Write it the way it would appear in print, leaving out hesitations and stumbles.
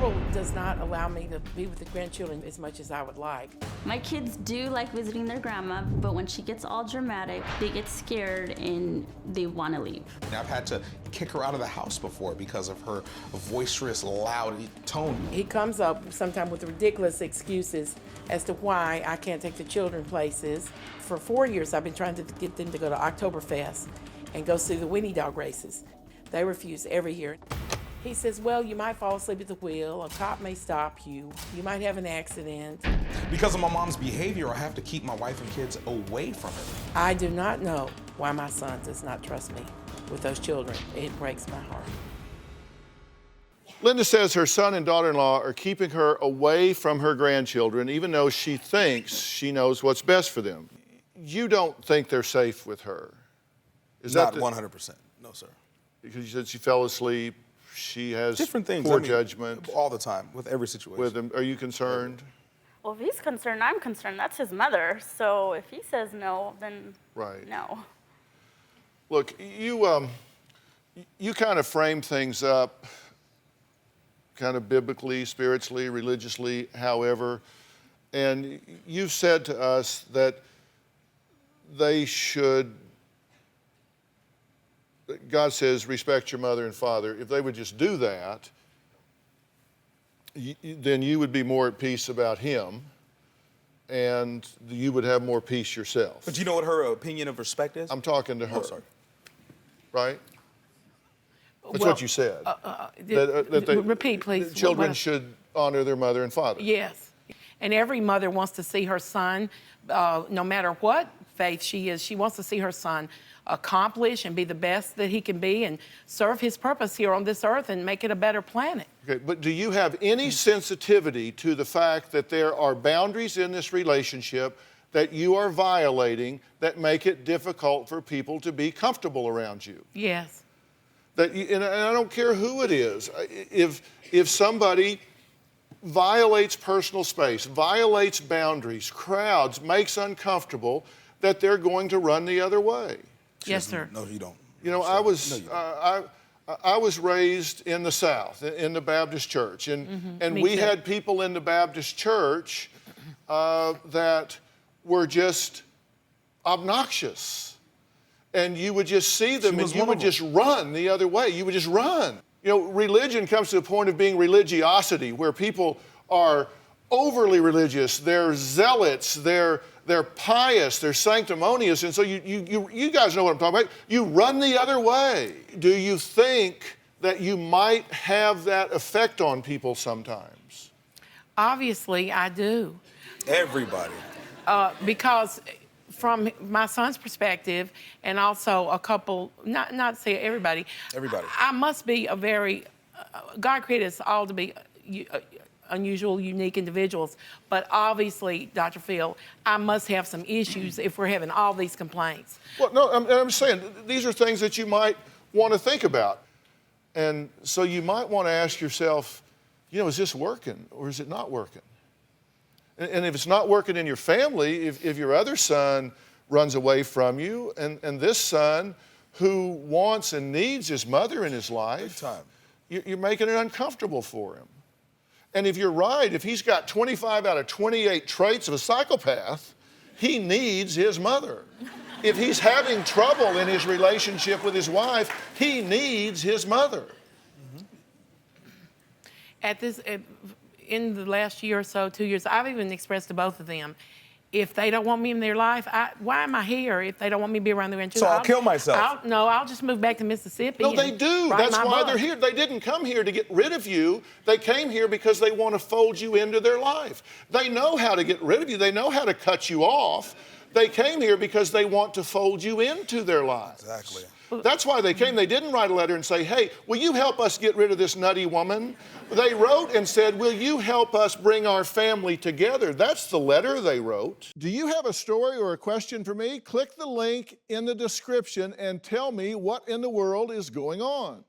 Gabriel does not allow me to be with the grandchildren as much as I would like. My kids do like visiting their grandma, but when she gets all dramatic, they get scared and they want to leave. I've had to kick her out of the house before because of her boisterous, loud tone. He comes up sometimes with ridiculous excuses as to why I can't take the children places. For 4 years, I've been trying to get them to go to Oktoberfest and go see the Winnie Dog races. They refuse every year. He says, well, you might fall asleep at the wheel, a cop may stop you, you might have an accident. Because of my mom's behavior, I have to keep my wife and kids away from her. I do not know why my son does not trust me with those children. It breaks my heart. Linda says her son and daughter-in-law are keeping her away from her grandchildren, even though she thinks she knows what's best for them. You don't think they're safe with her? Is Not that 100%, no, sir. Because you said she fell asleep, she has Different things. poor judgment. All the time, with every situation. With him. Are you concerned? Well, if he's concerned, I'm concerned. That's his mother. So if he says no, then Right. no. Look, you kind of frame things up kind of biblically, spiritually, religiously, however, and you've said to us that they should, God says, respect your mother and father. If they would just do that, then you would be more at peace about him, and you would have more peace yourself. But you know what her opinion of respect is? I'm talking to her. Oh, sorry. Right? That's Well, what you said. Repeat, please. Children What- should honor their mother and father. Yes. And every mother wants to see her son, no matter what faith she is, she wants to see her son accomplish and be the best that he can be and serve his purpose here on this earth and make it a better planet. Okay, but do you have any sensitivity to the fact that there are boundaries in this relationship that you are violating that make it difficult for people to be comfortable around you? Yes. And I don't care who it is. If somebody violates personal space, violates boundaries, crowds, makes uncomfortable, that they're going to run the other way. Yes, sir. No, you don't. You know, I was raised in the South, in the Baptist church, and Me we too. had people in the Baptist church that were just obnoxious. And you would just see them and you would just run the other way. You would just run. You know, religion comes to the point of being religiosity, where people are overly religious, they're zealots, they're pious, they're sanctimonious, and so you guys know what I'm talking about. You run the other way. Do you think that you might have that effect on people sometimes? Obviously, I do. Everybody. Because from my son's perspective, and also a couple, not say everybody. Everybody. I must be a very, God created us all to be unusual, unique individuals, but obviously, Dr. Phil, I must have some issues if we're having all these complaints. Well, no, I'm saying these are things that you might want to think about. And so you might want to ask yourself, you know, is this working or is it not working? And if it's not working in your family, if your other son runs away from you, and this son who wants and needs his mother in his life, you're making it uncomfortable for him. And if you're right, if he's got 25 out of 28 traits of a psychopath, he needs his mother. If he's having trouble in his relationship with his wife, he needs his mother. In the last year or so, 2 years, I've even expressed to both of them, if they don't want me in their life, why am I here if they don't want me to be around their grandchildren? So I'll kill myself. I'll just move back to Mississippi. No, they do. That's why they're here. They didn't come here to get rid of you. They came here because they want to fold you into their life. They know how to get rid of you. They know how to cut you off. They came here because they want to fold you into their lives. Exactly. That's why they came. They didn't write a letter and say, hey, will you help us get rid of this nutty woman? They wrote and said, will you help us bring our family together? That's the letter they wrote. Do you have a story or a question for me? Click the link in the description and tell me what in the world is going on.